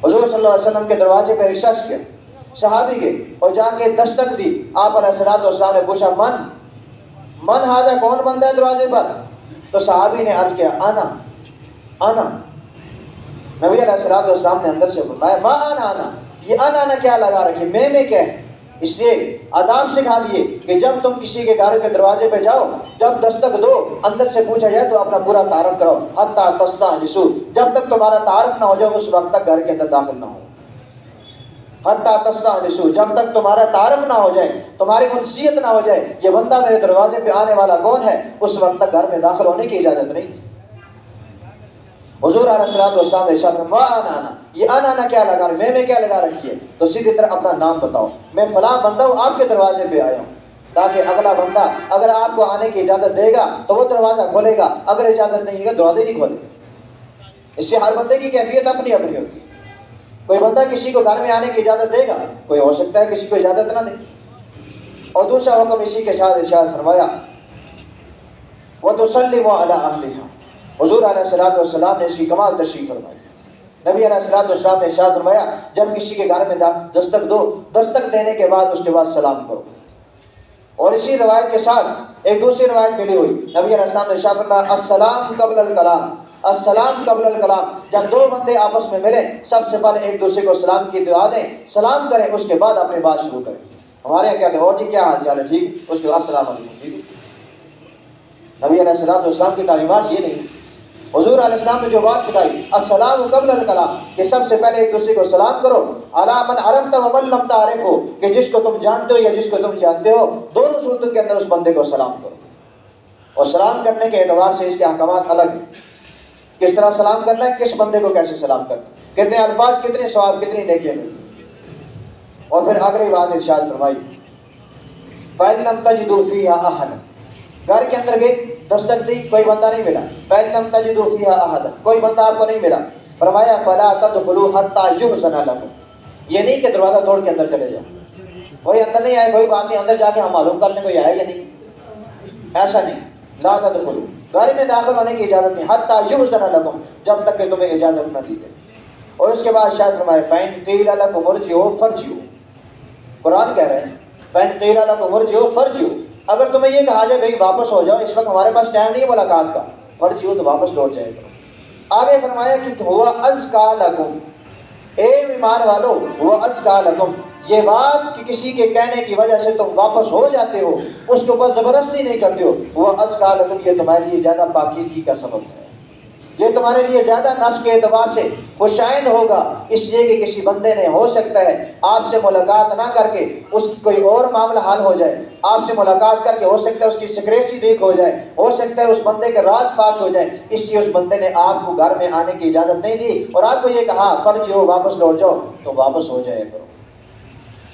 حضور صلی اللہ علیہ وسلم کے دروازے پہ ایک شخص گیا، صحابی گئے اور جا کے دستک دی، آپ علیہ الصلوۃ والسلام نے پوچھا من ہاذا، کون بندہ ہے دروازے پر؟ تو صحابی نے عرض کیا انا۔ نبی علیہ الصلوۃ والسلام نے اندر سے فرمایا ما انا، یہ انا کیا لگا رکھے، میں کیا ہے؟ اس لیے آداب سکھا دیے کہ جب تم کسی کے گھر کے دروازے پہ جاؤ، جب دستک دو، اندر سے پوچھا جائے تو اپنا پورا تعارف کرو، حتی تستأنسوا، جب تک تمہارا تعارف نہ ہو جائے اس وقت تک گھر کے اندر داخل نہ ہو، حتی تستأنسوا، جب تک تمہارا تعارف نہ ہو جائے، تمہاری انسیت نہ ہو جائے، یہ بندہ میرے دروازے پہ آنے والا کون ہے، اس وقت تک گھر میں داخل ہونے کی اجازت نہیں۔ حضور علیہ الصلوۃ والسلام نے ارشاد فرمایا ما انا، یہ انا کیا لگا رہی، میں کیا لگا رکھی ہے، تو سیدھی طرح اپنا نام بتاؤ، میں فلاں بندہ ہوں، آپ کے دروازے پہ آیا ہوں، تاکہ اگلا بندہ اگر آپ کو آنے کی اجازت دے گا تو وہ دروازہ کھولے گا، اگر اجازت نہیں ہے دروازے نہیں کھولے گا۔ اس سے ہر بندے کی کیفیت اپنی اپنی ہوتی ہے، کوئی بندہ کسی کو گھر میں آنے کی اجازت دے گا، کوئی ہو سکتا ہے کسی کو اجازت نہ دے۔ اور دوسرا حکم اسی کے ساتھ ارشاد فرمایا وَتُسَلِّمُ عَلَىٰ أَهْلِهَا، حضور علیہ الصلوۃ والسلام نے اس کی کمال تشریح فرمائی۔ نبی علیہ الصلوۃ والسلام نے ارشاد فرمایا جب کسی کے گھر میں دستک دو، دستک دینے کے بعد اس کے بعد سلام کرو۔ اور اسی روایت کے ساتھ ایک دوسری روایت ملی ہوئی، نبی علیہ السلام نے ارشاد فرمایا السلام قبل الکلام، السلام قبل الکلام، جب دو بندے آپس میں ملیں سب سے پہلے ایک دوسرے کو سلام کی دعا دیں، سلام کریں، اس کے بعد اپنی بات شروع کریں۔ ہمارے یہاں کہتے ہیں اور جی کیا حال چال ہے، ٹھیک، اس کے بعد السلام علیکم، ٹھیک۔ نبی علیہ الصلوۃ والسلام کی تعلیمات یہ نہیں، حضور علیہ السلام نے جو بات سکھائی السلام قبل الکلام، کہ سب سے پہلے ایک دوسرے کو سلام کرو، علی من عرفت ومن لم تعرفہ، کہ جس کو تم جانتے ہو یا جس کو تم جانتے ہو، دونوں صورتوں کے اندر اس بندے کو سلام کرو۔ اور سلام کرنے کے اعتبار سے اس کے احکامات الگ ہیں، کس طرح سلام کرنا ہے، کس بندے کو کیسے سلام کرنا ہے، کتنے الفاظ، کتنے ثواب، کتنی نیکیاں ملتی۔ اور پھر آخری بات ارشاد فرمائی فَإِن لَمْ تَجِدُوا فِيهَا أَحَدًا، گھر کے اندر گئے، دستک دی، کوئی بندہ نہیں ملا، فَإِن لَمْ تَجِدُوا فِيهَا أَحَدًا، کوئی بندہ آپ کو نہیں ملا، فرمایا فَلَا تَدْخُلُوا حَتَّى يُؤْذَنَ لَكُمْ، یہ نہیں کہ دروازہ توڑ کے اندر چلے جاؤ، کوئی اندر نہیں آئے کوئی بات نہیں، اندر جا کے ہم معلوم کر لیں کوئی آئے یا نہیں، ایسا نہیں. لا تدخلوا، گھر میں داخل ہونے کی اجازت نہیں حتیٰ یؤذن لکم، جب تک کہ تمہیں اجازت نہ دی جائے. اور اس کے بعد شاید فرمائے فَإِن قِیلَ لَکُمُ ارْجِعُوا فَارْجِعُوا، قرآن کہہ رہے ہیں فَإِن قِیلَ لَکُمُ ارْجِعُوا فَارْجِعُوا، اگر تمہیں یہ کہا جائے بھائی واپس ہو جاؤ، اس وقت ہمارے پاس ٹائم نہیں ہے ملاقات کا، فَارْجِعُوا تو واپس لوٹ جائے گا. آگے فرمایا کہ هُوَ أَزْكَىٰ لَكُمْ، اے ایمان والو هُوَ أَزْكَىٰ لَكُمْ، یہ بات کہ کسی کے کہنے کی وجہ سے تم واپس ہو جاتے ہو، اس کے اوپر زبردستی نہیں کرتے ہو، وہ أَزْكَىٰ لَكُمْ، یہ تمہارے لیے زیادہ پاکیزگی کا سبب ہے، یہ تمہارے لیے زیادہ نفس کے اعتبار سے خوشائند ہوگا. اس لیے کہ کسی بندے نے ہو سکتا ہے آپ سے ملاقات نہ کر کے اس کی کوئی اور معاملہ حل ہو جائے، آپ سے ملاقات کر کے ہو سکتا ہے اس کی سیکریسی لیک ہو جائے، ہو سکتا ہے اس بندے کے راز فاش ہو جائے، اس لیے اس بندے نے آپ کو گھر میں آنے کی اجازت نہیں دی اور آپ کو یہ کہا فرجعوا، واپس لوٹ جاؤ، تو واپس ہو جائے کرو.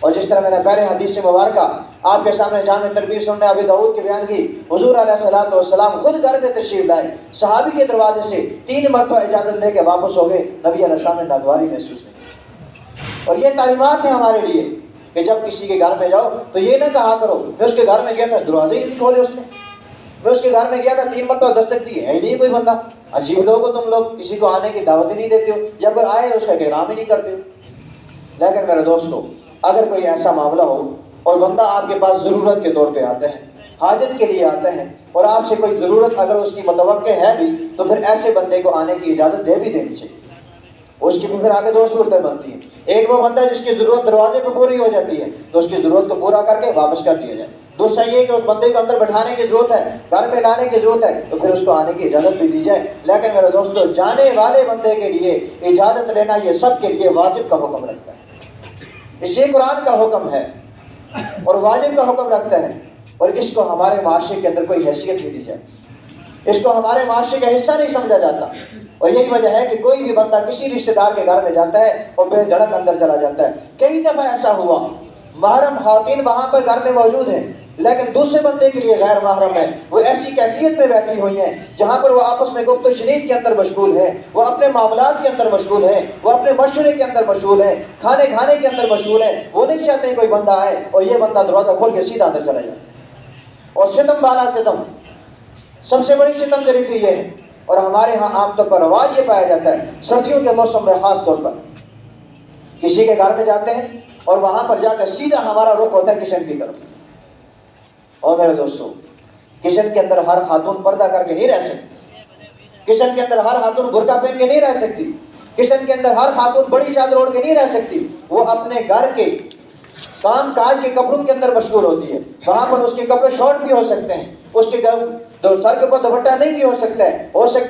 اور جس طرح میں نے پہلے حدیث مبارکہ آپ کے سامنے جامع ترمذی سنن ابی داؤد کے بیان کی، حضور علیہ الصلوۃ والسلام خود گھر میں تشریف لائے، صحابی کے دروازے سے 3 مرتبہ اجازت لے کے واپس ہو گئے، نبی علیہ السلام نے ناگواری محسوس نہیں کی. اور یہ تعلیمات ہیں ہمارے لیے کہ جب کسی کے گھر میں جاؤ تو یہ نہ کہا کرو میں اس کے گھر میں گیا تھا دروازے ہی نہیں کھولے اس نے، میں اس کے گھر میں گیا تھا 3 مرتبہ دستک دی ہے ہی نہیں کوئی بندہ. عجیب لوگ ہو تم لوگ، کسی کو آنے کی دعوت ہی نہیں دیتے ہو، یا کوئی آئے اس کا احترام ہی نہیں کرتے ہو. لیکن میرے دوستو، اگر کوئی ایسا معاملہ ہو اور بندہ آپ کے پاس ضرورت کے طور پہ آتا ہے، حاجت کے لیے آتا ہے، اور آپ سے کوئی ضرورت اگر اس کی متوقع ہے بھی، تو پھر ایسے بندے کو آنے کی اجازت دے بھی دینی چاہیے. اس کی پھر آگے 2 صورتیں بنتی ہیں. ایک وہ بندہ جس کی ضرورت دروازے پہ پوری ہو جاتی ہے تو اس کی ضرورت کو پورا کر کے واپس کر دیا جائے. دوسرا یہ کہ اس بندے کو اندر بٹھانے کی ضرورت ہے، گھر میں لانے کی ضرورت ہے، تو پھر اس کو آنے کی اجازت بھی دی جائے. لیکن میرے دوستو، جانے والے بندے کے لیے اجازت لینا یہ سب کے لیے واجب کا حکم رکھتا ہے. اس لیے قرآن کا حکم ہے اور واجب کا حکم رکھتا ہے، اور اس کو ہمارے معاشرے کے اندر کوئی حیثیت نہیں دی جائے، اس کو ہمارے معاشرے کا حصہ نہیں سمجھا جاتا. اور یہی وجہ ہے کہ کوئی بھی بندہ کسی رشتہ دار کے گھر میں جاتا ہے اور بے دھڑک اندر چلا جاتا ہے. کئی دفعہ ایسا ہوا محرم خواتین وہاں پر گھر میں موجود ہیں لیکن دوسرے بندے کے لیے غیر محرم ہے، وہ ایسی کیفیت میں بیٹھی ہوئی ہیں جہاں پر وہ آپس میں گفت و شنید کے اندر مشغول ہے، وہ اپنے معاملات کے اندر مشغول ہے، وہ اپنے مشورے کے اندر مشغول ہے، کھانے کھانے کے اندر مشغول ہے. وہ نہیں چاہتے کوئی بندہ آئے اور یہ بندہ دروازہ کھول کے سیدھا اندر چلا جائے. اور ستم بالا ستم، سب سے بڑی ستم ظریفی یہ ہے، اور ہمارے ہاں عام طور پر رواج یہ پایا جاتا ہے سردیوں کے موسم میں خاص طور پر کسی کے گھر میں جاتے ہیں اور وہاں پر جا کر سیدھا ہمارا رخ ہوتا ہے کچن کی طرف. اور میرے دوستو، کچن کے اندر ہر خاتون پردہ کر کے نہیں رہ سکتی، کچن کے اندر ہر خاتون برقع پہن کے نہیں رہ سکتی، کچن کے اندر ہر خاتون بڑی چادر اوڑھ کے نہیں رہ سکتی. وہ اپنے گھر کے کام کاج کے کپڑوں کے اندر مشغول ہوتی ہے. وہاں پر اس کے کپڑے شارٹ بھی ہو سکتے ہیں، اس کے سر کے اوپر دوپٹہ نہیں بھی ہو سکتا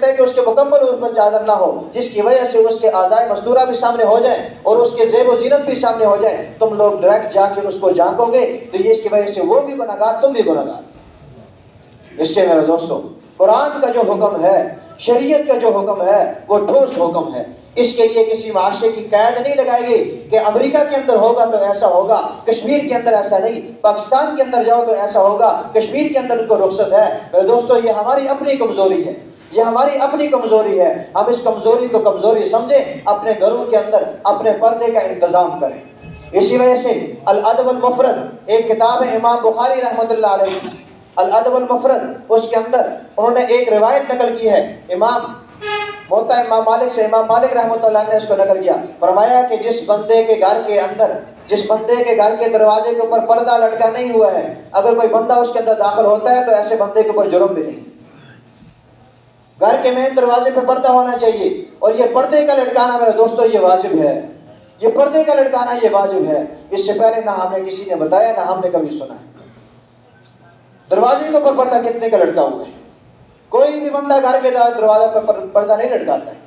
ہے کہ اس کے مکمل اوپر چادر نہ ہو، جس کی وجہ سے اس کے اعضاء مستورہ بھی سامنے ہو جائیں اور اس کے زیب و زینت بھی سامنے ہو جائے. تم لوگ ڈائریکٹ جا کے اس کو جھانکو گے تو یہ اس کی وجہ سے وہ بھی گناہگار، تم بھی گناہگار. اس سے میرے دوستو، قرآن کا جو حکم ہے، شریعت کا جو حکم ہے، وہ ٹھوس حکم ہے. اس کے لیے کسی معاشرے کی قید نہیں لگائی گئی کہ امریکہ کے اندر ہوگا تو ایسا ہوگا، کشمیر کے اندر ایسا نہیں، پاکستان کے اندر جاؤ تو ایسا ہوگا، کشمیر کے اندر ان کو رخصت ہے. میرے دوستو، یہ ہماری اپنی کمزوری ہے، یہ ہماری اپنی کمزوری ہے. ہم اس کمزوری کو کمزوری سمجھیں، اپنے گھروں کے اندر اپنے پردے کا انتظام کریں. اسی وجہ سے الادب المفرد ایک کتاب ہے امام بخاری رحمۃ اللہ علیہ، الادب المفرد، اس کے اندر انہوں نے ایک روایت نقل کی ہے امام موطا امام مالک سے. امام مالک رحمۃ اللہ نے اس کو نقل کیا، فرمایا کہ جس بندے کے گھر کے گھر کے دروازے کے اوپر پردہ لٹکا نہیں ہوا ہے، اگر کوئی بندہ اس کے اندر داخل ہوتا ہے تو ایسے بندے کے اوپر جرم بھی نہیں. گھر کے مین دروازے پہ پردہ ہونا چاہیے، اور یہ پردے کا لٹکانا میرے دوستو یہ واجب ہے، یہ پردے کا لٹکانا یہ واجب ہے. اس سے پہلے نہ ہم نے کسی نے بتایا نہ ہم نے کبھی سنا ہے. دروازے کے اوپر پردہ کتنے کا لٹکا ہوا ہے؟ کوئی بھی بندہ گھر کے دروازے پر پردہ نہیں لٹکاتا ہے.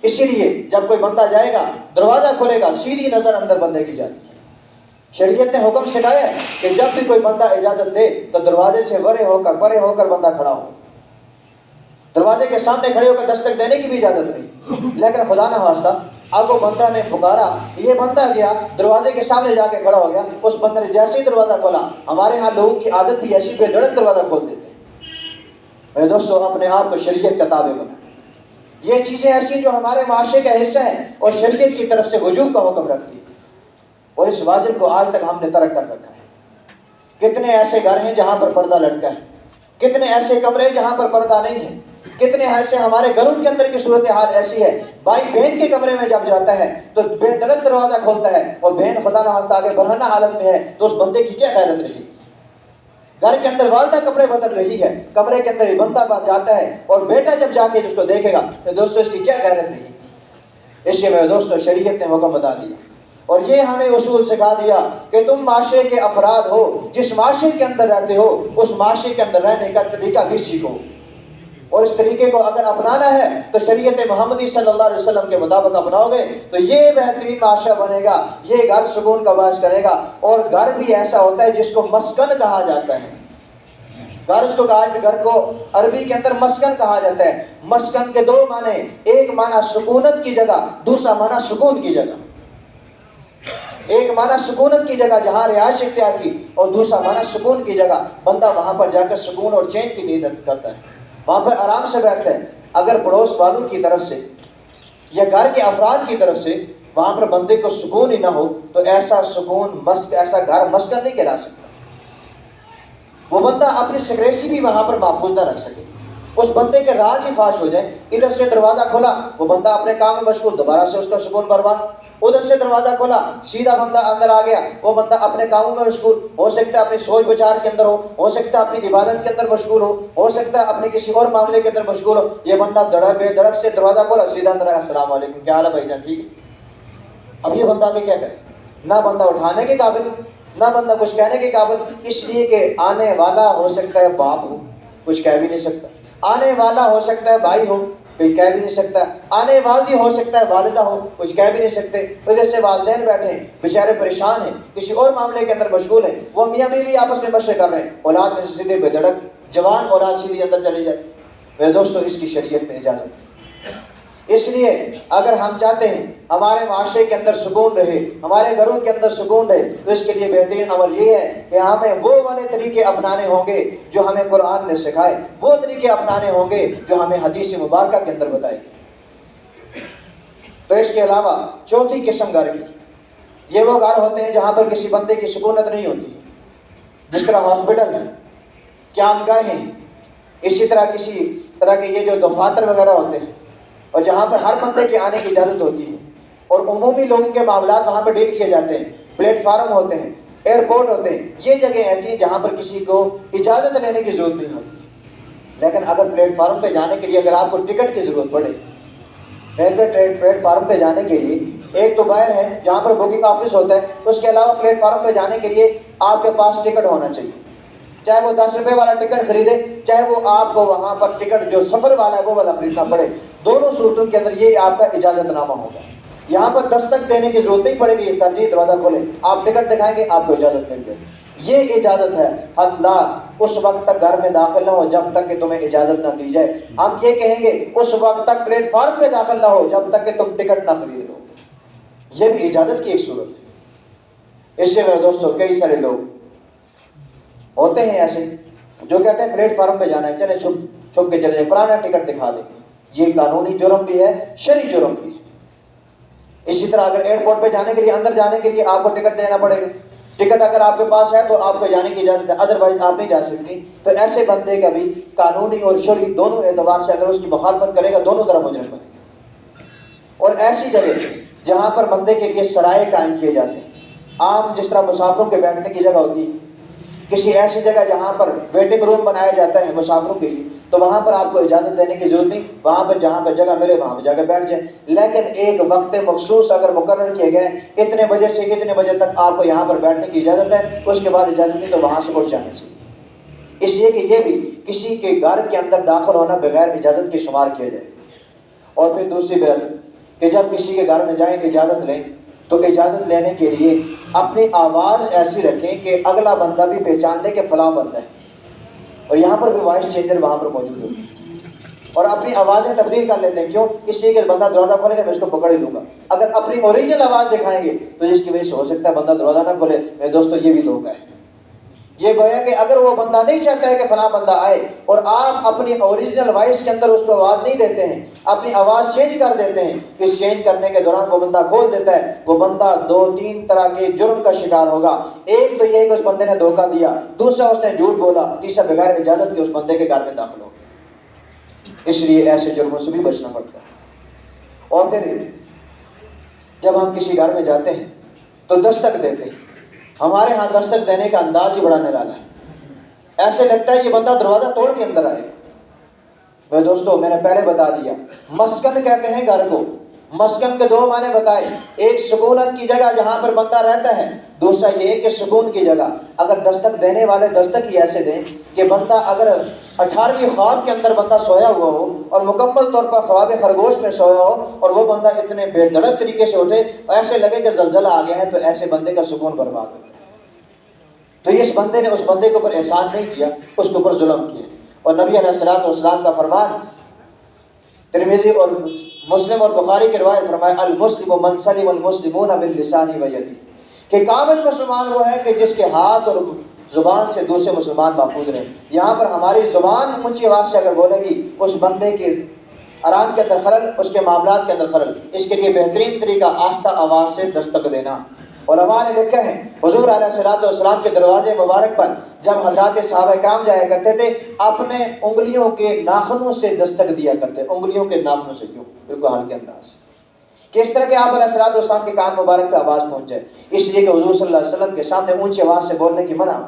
اسی لیے جب کوئی بندہ جائے گا دروازہ کھولے گا سیدھی نظر اندر بندے کی جاتی ہے. شریعت نے حکم سکھایا ہے کہ جب بھی کوئی بندہ اجازت دے تو دروازے سے پرے ہو کر بندہ کھڑا ہو. دروازے کے سامنے کھڑے ہو کر دستک دینے کی بھی اجازت نہیں. لیکن خدا نہ واسطہ اب وہ بندہ نے پکارا، یہ بندہ گیا دروازے کے سامنے جا کے کھڑا ہو گیا، اس بندے نے جیسے ہی دروازہ کھولا، ہمارے ہاں لوگوں کی عادت بھی ایسی بے دھڑک دروازہ کھول دیتے ہیں. میرے دوستو، اپنے آپ کو شریعت کا تابع بنائیں. یہ چیزیں ایسی جو ہمارے معاشرے کا حصہ ہیں اور شریعت کی طرف سے وجوب کا حکم رکھتی ہے. اور اس واجب کو آج تک ہم نے ترک کر رکھا ہے۔ کتنے ایسے گھر ہیں جہاں پر پردہ لٹکا ہے، کتنے ایسے کمرے جہاں پر پردہ نہیں ہے، کتنے ایسے ہمارے گھروں کے اندر کی صورتحال ایسی ہے، بھائی بہن کے کمرے میں جب جاتا ہے تو بے دڑک دروازہ کھولتا ہے اور بہن خدا نخواستہ آگے برہنہ حالت میں ہے تو اس بندے کی کیا خیرت رہی؟ گھر کے اندر والدہ کپڑے بدل رہی ہے، کمرے کے اندر بندہ جاتا ہے اور بیٹا جب جا کے اس کو دیکھے گا تو دوستو اس کی کیا خیرت رہی؟ اس لیے میرے دوستو شریعت نے حکم بتا دیا اور یہ ہمیں اصول سکھا دیا کہ تم معاشرے کے افراد ہو، جس معاشرے کے اندر رہتے ہو اس معاشرے کے اندر رہنے کا طریقہ بھی سیکھو، اور اس طریقے کو اگر اپنانا ہے تو شریعت محمدی صلی اللہ علیہ وسلم کے مطابق اپناؤ گے تو یہ بہترین معاشرہ بنے گا، یہ گھر سکون کا باعث کرے گا۔ اور گھر بھی ایسا ہوتا ہے جس کو مسکن کہا جاتا ہے، گھر اس کو کہا جاتا ہے، گھر کو عربی کے اندر مسکن کہا جاتا ہے۔ مسکن کے دو معنی، ایک معنی سکونت کی جگہ، دوسرا معنی سکون کی جگہ۔ ایک معنی سکونت کی جگہ جہاں رہائش اختیار کی، اور دوسرا معنی سکون کی جگہ، بندہ وہاں پر جا کر سکون اور چین کی نیند کرتا ہے، وہاں پر آرام سے بیٹھتا ہے۔ اگر پڑوس والوں کی طرف سے یا گھر کے افراد کی طرف سے وہاں پر بندے کو سکون ہی نہ ہو تو ایسا سکون ایسا گھر مسکن نہیں کہلا سکتا۔ وہ بندہ اپنی سیکریسی بھی وہاں پر محفوظ نہ رکھ سکے، اس بندے کے راز ہی فاش ہو جائے۔ ادھر سے دروازہ کھولا، وہ بندہ اپنے کام میں مشغول، دوبارہ سے اس کا سکون برباد۔ ادھر سے دروازہ کھولا، سیدھا بندہ اندر آ گیا، وہ بندہ اپنے کاموں میں مشغول، ہو سکتا ہے اپنی سوچ بچار کے اندر ہو سکتا ہے اپنی عبادت کے اندر مشغول ہو سکتا ہے اپنے کسی اور معاملے کے اندر مشغول ہو۔ یہ بندہ بے دڑک سے دروازہ کھولا، سیدھا اندر آیا، السلام علیکم، کیا حال ہے بھائی جان، ٹھیک ہے؟ اب یہ بندہ کیا کرے؟ نہ بندہ اٹھانے کے قابل، نہ بندہ کچھ کہنے کے قابل، اس لیے کہ آنے والا ہو سکتا ہے باپ ہو، کچھ کہہ بھی نہیں سکتا، آنے والا ہو سکتا ہے بھائی ہو، کوئی کہہ بھی نہیں سکتا، آنے والی ہو سکتا ہے والدہ ہو، کچھ کہہ بھی نہیں سکتے۔ وجہ سے والدین بیٹھے ہیں بیچارے پریشان ہیں، کسی اور معاملے کے اندر مشغول ہیں، وہ میاں بیوی آپس میں مشورے کر رہے ہیں، اولاد میں سے سیدھے بے دڑک جوان اولاد سیدھی اندر چلی جائے۔ میرے دوستو اس کی شریعت میں اجازت ہے۔ اس لیے اگر ہم چاہتے ہیں ہمارے معاشرے کے اندر سکون رہے، ہمارے گھروں کے اندر سکون رہے، تو اس کے لیے بہترین عمل یہ ہے کہ ہمیں وہ والے طریقے اپنانے ہوں گے جو ہمیں قرآن نے سکھائے، وہ طریقے اپنانے ہوں گے جو ہمیں حدیث مبارکہ کے اندر بتائے۔ تو اس کے علاوہ چوتھی قسم گھر کی، یہ وہ گھر ہوتے ہیں جہاں پر کسی بندے کی سکونت نہیں ہوتی، جس طرح ہاسپٹل ہیں، قیامگاہیں ہیں، اسی طرح کسی طرح کے یہ جو دفاتر وغیرہ ہوتے ہیں، اور جہاں پر ہر بندے کے آنے کی اجازت ہوتی ہے اور عمومی لوگوں کے معاملات وہاں پر ڈیل کیے جاتے ہیں، پلیٹ فارم ہوتے ہیں، ایئرپورٹ ہوتے ہیں، یہ جگہ ایسی ہیں جہاں پر کسی کو اجازت لینے کی ضرورت نہیں ہوتی۔ لیکن اگر پلیٹ فارم پہ جانے کے لیے اگر آپ کو ٹکٹ کی ضرورت پڑے، ریلوے پلیٹ فارم پہ جانے کے لیے ایک تو باہر ہے جہاں پر بکنگ آفس ہوتا ہے، اس کے علاوہ پلیٹ فارم پہ جانے کے لیے آپ کے پاس ٹکٹ ہونا چاہیے، چاہے وہ 10 روپے والا ٹکٹ خریدے، چاہے وہ آپ کو وہاں پر ٹکٹ جو سفر والا ہے وہ والا خریدنا پڑے، دونوں صورتوں کے اندر یہ آپ کا اجازت نامہ ہوگا۔ یہاں پر دستک دینے کی ضرورت نہیں پڑے گی، سر جی دروازہ کھولیں، آپ ٹکٹ دکھائیں گے آپ کو اجازت مل جائے گی۔ یہ اجازت ہے، اللہ اس وقت تک گھر میں داخل نہ ہو جب تک کہ تمہیں اجازت نہ دی جائے۔ ہم یہ کہیں گے اس وقت تک پلیٹ فارم پہ داخل نہ ہو جب تک کہ تم ٹکٹ نہ خرید لو۔ یہ بھی اجازت کی ایک صورت ہے۔ اس سے میرے دوستوں کئی سارے لوگ ہوتے ہیں ایسے جو کہتے ہیں پلیٹ فارم پہ جانا ہے، چلے چھپ کے چلے جائیں، پرانا ٹکٹ دکھا دیں۔ یہ قانونی جرم بھی ہے، شرعی جرم بھی ہے۔ اسی طرح اگر ایئرپورٹ پہ جانے کے لیے، اندر جانے کے لیے آپ کو ٹکٹ دینا پڑے گا، ٹکٹ اگر آپ کے پاس ہے تو آپ کو جانے کی اجازت ہے، ادروائز آپ نہیں جا سکتی۔ تو ایسے بندے کا بھی قانونی اور شرعی دونوں اعتبار سے اگر اس کی مخالفت کرے گا دونوں طرف مجرم بنے گا۔ اور ایسی جگہ جہاں پر بندے کے لیے سرائے قائم کیے جاتے ہیں، عام جس طرح مسافروں کے بیٹھنے کی جگہ ہوتی ہے، کسی ایسی جگہ جہاں پر ویٹنگ روم بنایا جاتا ہے مسافروں کے لیے، تو وہاں پر آپ کو اجازت دینے کی ضرورت نہیں، وہاں پر جہاں پر جگہ ملے وہاں پر جا کے بیٹھ جائیں۔ لیکن ایک وقت مخصوص اگر مقرر کیے گئے، اتنے بجے سے اتنے بجے تک آپ کو یہاں پر بیٹھنے کی اجازت ہے، اس کے بعد اجازت نہیں تو وہاں سے اٹھ جانا چاہیے۔ اس لیے کہ یہ بھی کسی کے گھر کے اندر داخل ہونا بغیر اجازت کے شمار کیا جائے۔ اور پھر دوسری بات کہ جب کسی کے گھر میں جائیں اجازت لیں تو اجازت لینے کے لیے اپنی آواز ایسی رکھیں کہ اگلا بندہ بھی پہچان لے کہ فلاں بندہ ہے۔ اور یہاں پر بھی وائس چینجر وہاں پر موجود ہوتے ہیں اور اپنی آوازیں تبدیل کر لیتے ہیں، کیوں؟ اس لیے کہ بندہ دروازہ کھولے گا میں اس کو پکڑ ہی لوں گا۔ اگر اپنی اوریجنل آواز دکھائیں گے تو جس کی وجہ سے ہو سکتا ہے بندہ دروازہ نہ کھولے۔ میرے دوستو یہ بھی دھوکہ ہے، یہ گویا کہ اگر وہ بندہ نہیں چاہتا ہے کہ فلاں بندہ آئے اور آپ اپنی اوریجنل وائس کے اندر اس کو آواز نہیں دیتے ہیں، اپنی آواز چینج کر دیتے ہیں، اس چینج کرنے کے دوران وہ بندہ کھول دیتا ہے، وہ بندہ 2-3 طرح کے جرم کا شکار ہوگا۔ ایک تو یہ کہ اس بندے نے دھوکہ دیا، دوسرا اس نے جھوٹ بولا، تیسرا بغیر اجازت کے اس بندے کے گھر میں داخل ہو گیا۔ اس لیے ایسے جرموں سے بھی بچنا پڑتا ہے۔ اور پھر جب ہم کسی گھر میں جاتے ہیں تو دستک دیتے ہیں، ہمارے ہاں دستک دینے کا انداز ہی بڑا نرالا ہے، ایسے لگتا ہے یہ بندہ دروازہ توڑ کے اندر آئے۔ میرے دوستو، میں نے پہلے بتا دیا، مسکن کہتے ہیں گھر کو۔ مسکن کے 2 معنی بتائے، ایک سکونت کی جگہ جہاں پر بندہ رہتا ہے، دوسرا یہ کہ سکون کی جگہ۔ اگر دستک دینے والے دستک ہی ایسے دیں کہ بندہ اگر 18ویں خواب کے اندر بندہ سویا ہوا ہو اور مکمل طور پر خواب خرگوش میں سویا ہو اور وہ بندہ اتنے بے دھڑک طریقے سے اٹھے ایسے لگے کہ زلزلہ آ گیا ہے، تو ایسے بندے کا سکون برباد ہوتا ہے۔ تو اس بندے نے اس بندے کے اوپر احسان نہیں کیا، اس کے اوپر ظلم کیا۔ اور نبی علیہ الصلوۃ والسلام کا فرمان ترمذی اور مسلم اور بخاری کی روایت فرمایا، المسلم من سلم المسلمون من لسانه ویده، کہ کامل مسلمان وہ ہے کہ جس کے ہاتھ اور زبان سے دوسرے مسلمان محفوظ رہے۔ یہاں پر ہماری زبان اونچی آواز سے اگر بولے گی اس بندے کے آرام کے اندر خلل، اس کے معاملات کے اندر خلل۔ اس کے لیے بہترین طریقہ آہستہ آواز سے دستک دینا۔ علماء نے لکھا ہے حضور علیہ الصلوۃ والسلام کے دروازے مبارک پر جب حضرات صحابہ کرام جایا کرتے تھے اپنے انگلیوں کے ناخنوں سے دستک دیا کرتے، انگلیوں کے ناخنوں سے، کیوں؟ بالکل ہلکے انداز سے، کس طرح کہ آپ علیہ الصلوۃ والسلام کے کان مبارک پہ آواز پہنچ جائے۔ اس لیے کہ حضور صلی اللہ علیہ وسلم کے سامنے اونچی آواز سے بولنے کی منع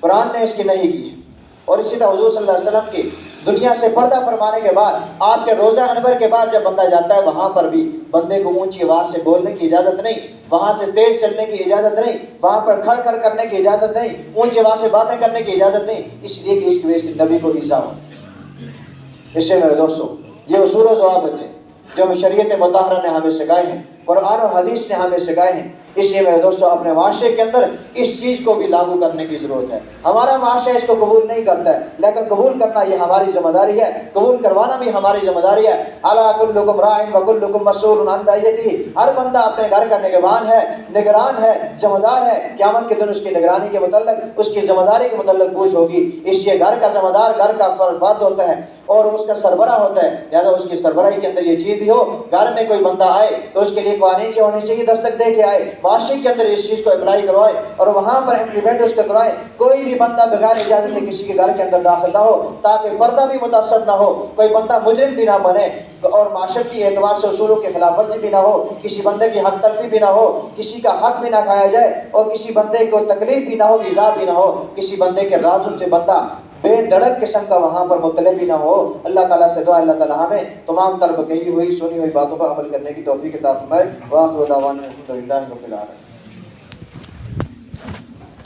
قرآن نے اس کی نہیں کی۔ اور اسی طرح حضور صلی اللہ علیہ وسلم کی دنیا سے پردہ فرمانے کے بعد آپ کے روزہ انور کے بعد جب بندہ جاتا ہے وہاں پر بھی بندے کو اونچی آواز سے بولنے کی اجازت نہیں، وہاں سے تیز چلنے کی اجازت نہیں، وہاں پر کھڑ کھڑ کرنے کی اجازت نہیں، اونچی آواز سے باتیں کرنے کی اجازت نہیں، اس لیے کہ اس کی وجہ سے نبی کو ایذا ہو۔ اس سے میرے دوستو یہ اصول و ضوابط ہیں جو شریعت مطہرہ نے ہمیں سکھائے ہیں، قرآن اور حدیث نے ہمیں سکھائے ہیں۔ اس لیے میرے دوستو اپنے معاشرے کے اندر اس چیز کو بھی لاگو کرنے کی ضرورت ہے۔ ہمارا معاشرہ اس کو قبول نہیں کرتا ہے، لیکن قبول کرنا یہ ہماری ذمہ داری ہے، قبول کروانا بھی ہماری ذمہ داری ہے۔ الا کلکم راع و کلکم مسئول عن رعیتہ، ہر بندہ اپنے گھر کا نگہبان ہے، نگران ہے، ذمہ دار ہے۔ قیامت کے دن اس کی نگرانی کے متعلق، اس کی ذمہ داری کے متعلق پوچھ ہوگی۔ اس لیے گھر کا ذمہ دار گھر کا فرد ہوتا ہے اور اس کا سربراہ ہوتا ہے، لہٰذا اس کی سربراہی کے اندر یہ چیز بھی ہو، گھر میں کوئی بندہ آئے تو اس کے لیے قوانین یہ ہونے چاہیے دستک دے کے آئے، معاشرے کے اندر اس چیز کو اپلائی کروائے اور وہاں پر امپلیمنٹ اس کو کروائے۔ کوئی بھی بندہ بغیر اجازت کے کسی کے گھر کے اندر داخل نہ ہو تاکہ پردہ بھی متاثر نہ ہو، کوئی بندہ مجرم بھی نہ بنے اور معاشرتی اعتبار سے اصولوں کے خلاف ورزی بھی نہ ہو، کسی بندے کی حق تلفی بھی نہ ہو، کسی کا حق بھی نہ کھایا جائے اور کسی بندے کو تکلیف بھی نہ ہو، ایذا بھی نہ ہو، کسی بندے کے رازوں سے بندہ بے دڑک قسم کا وہاں پر مطلع بھی نہ ہو۔ اللہ تعالیٰ سے دعا اللہ تعالیٰ ہمیں تمام تر کہی ہوئی سنی ہوئی باتوں پر عمل کرنے کی توفیق عطا فرمائے۔ وآخر دعوانا الحمد للہ رب العالمین۔